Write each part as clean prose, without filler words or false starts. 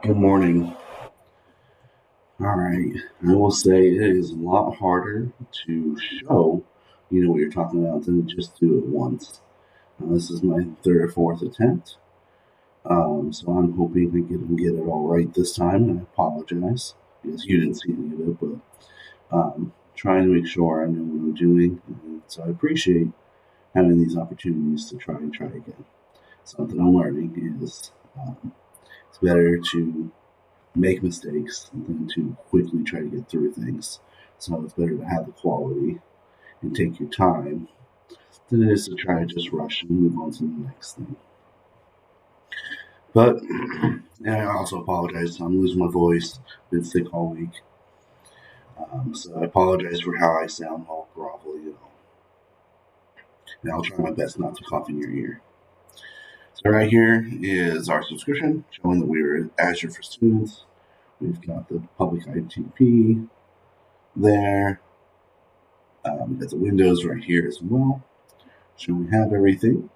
Good morning. All right. I will say it is a lot harder to show, what you're talking about than just do it once. This is my third or fourth attempt, so I'm hoping to get it all right this time. And I apologize because you didn't see any of it, but trying to make sure I know what I'm doing. And so I appreciate having these opportunities to try and try again. Something I'm learning is it's better to make mistakes than to quickly try to get through things. So it's better to have the quality and take your time than it is to try to just rush and move on to the next thing. But and I also apologize. I'm losing my voice. Been sick all week. So I apologize for how I sound all grovelly and all. And I'll try my best not to cough in your ear. So right here is our subscription showing that we are at Azure for Students. We've got the public ITP there. We've got the windows right here as well. So we have everything.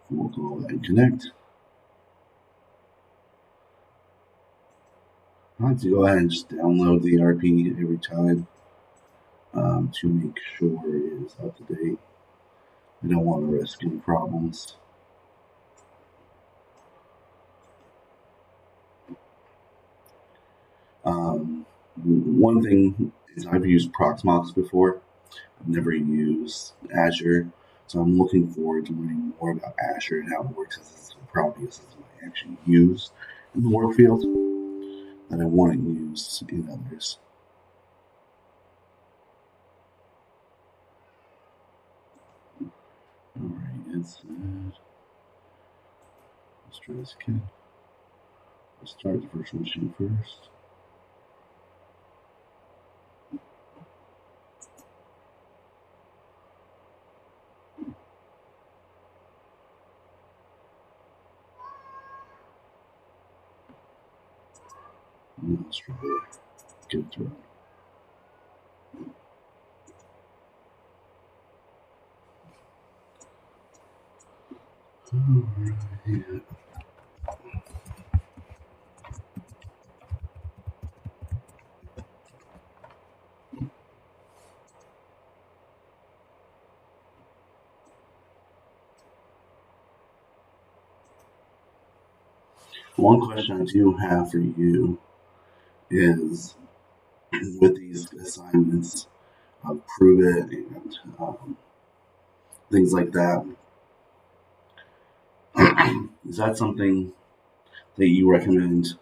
We'll go ahead and connect. I like to go ahead and just download the RP every time to make sure it is up to date. I don't want to risk any problems. One thing is I've used Proxmox before. I've never used Azure, so I'm looking forward to learning more about Azure and how it works. As this probably is something I actually use in the work field that I want to use in others. Alright, let's try this again. Let's start the virtual machine first. And let's try to get it through. Alright. One question I do have for you is with these assignments of Prove It and things like that, is that something that you recommend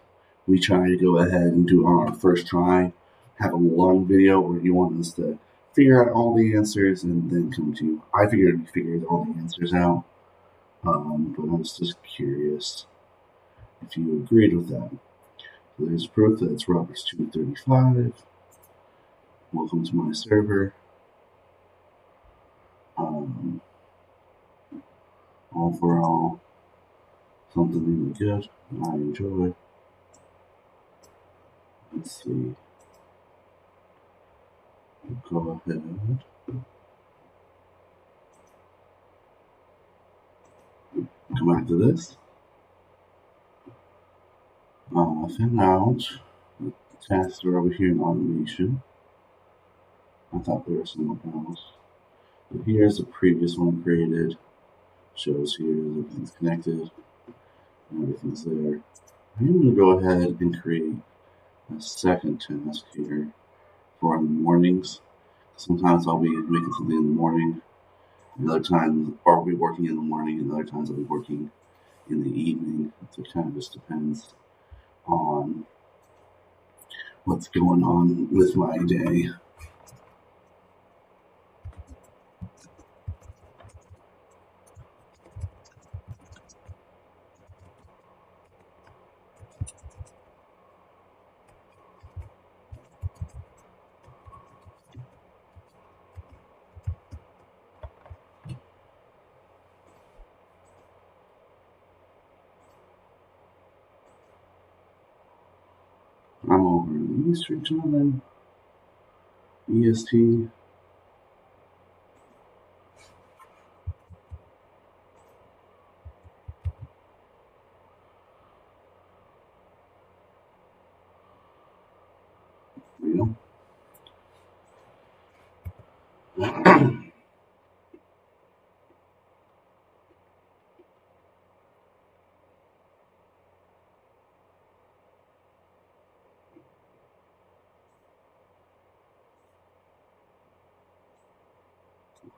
we try to go ahead and do on our first try? Have a long video, or do you want us to figure out all the answers and then come to you? I figured we figured all the answers out, but I was just curious if you agreed with that. So there's proof that it's Roberts 235. Welcome to my server. Overall, something really good I enjoy. Let's see. Go ahead. Come back to this. I found out the tasks are over here in automation. I thought they were somewhere else. But here's the previous one created. Shows here everything's connected and everything's there. I'm going to go ahead and create a second task here for the mornings. Sometimes I'll be making something in the morning, and other times I'll be working in the morning, and other times I'll be working in the evening. So it kind of just depends on what's going on with my day. I'm over in Eastern Time, EST.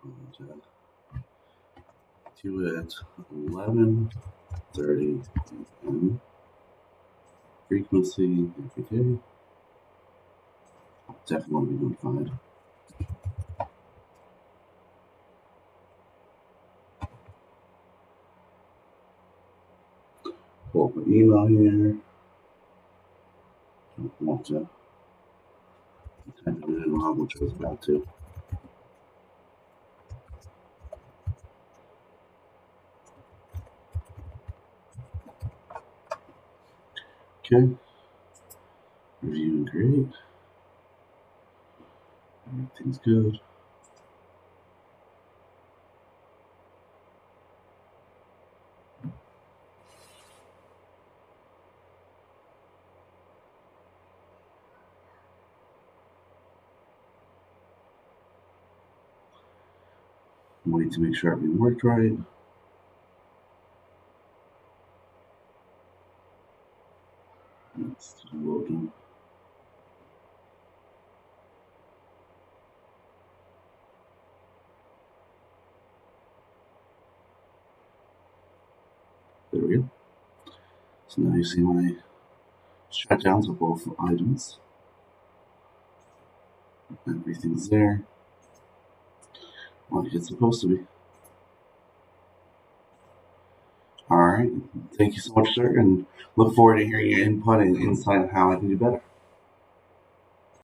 Do it 11:30 p.m. Frequency every day. Definitely want to be notified. Pull up my email here. Don't want to type it in wrong, which I was about to. Okay. Reviewing great. Everything's good. Wait to make sure everything worked right. It's loading. There we go. So now you see my shutdowns of both items. Everything's there, like it's supposed to be. All right. Thank you so much, sir, and look forward to hearing your input and insight on how I can do better.